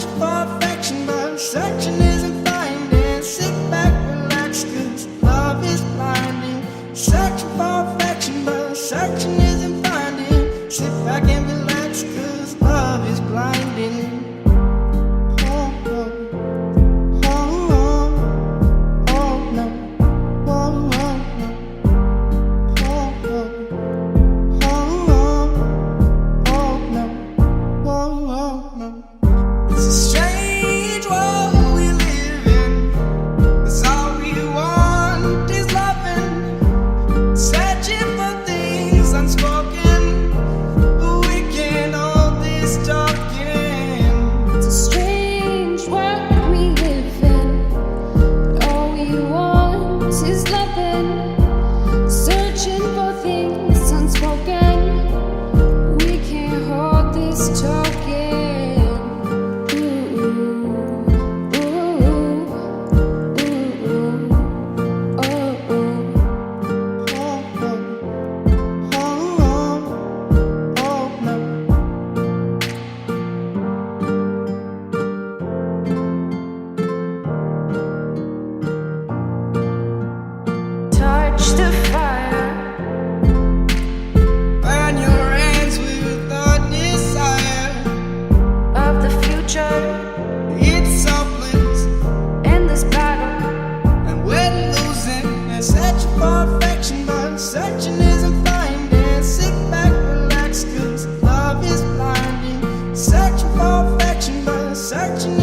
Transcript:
Searching for affection, but searching isn't finding. Sit back, relax, 'cause love is blinding. Searching for affection, but searching isn't finding. Sit back and relax, 'cause love is blinding. Oh, oh, oh, oh, oh, no. Oh, oh, no. Oh, oh, oh, oh, oh, no. Oh, oh, no. It's a strange world we live in, 'cause all we want is loving. Searching for things unspoken, but we can't hold this talking. It's a strange world we live in. All we want is loving. Searching for things unspoken. We can't hold this talking. Ooh, ooh, ooh, ooh, oh, oh. Oh, oh, oh, oh, oh, no. Touch the fire. Burn your hands with the desire. Of the future It's selfless, in this battle. and we're losing. And searching for affection, but searching isn't finding. Sit back, relax, 'cause love is blinding. Searching for affection, but searching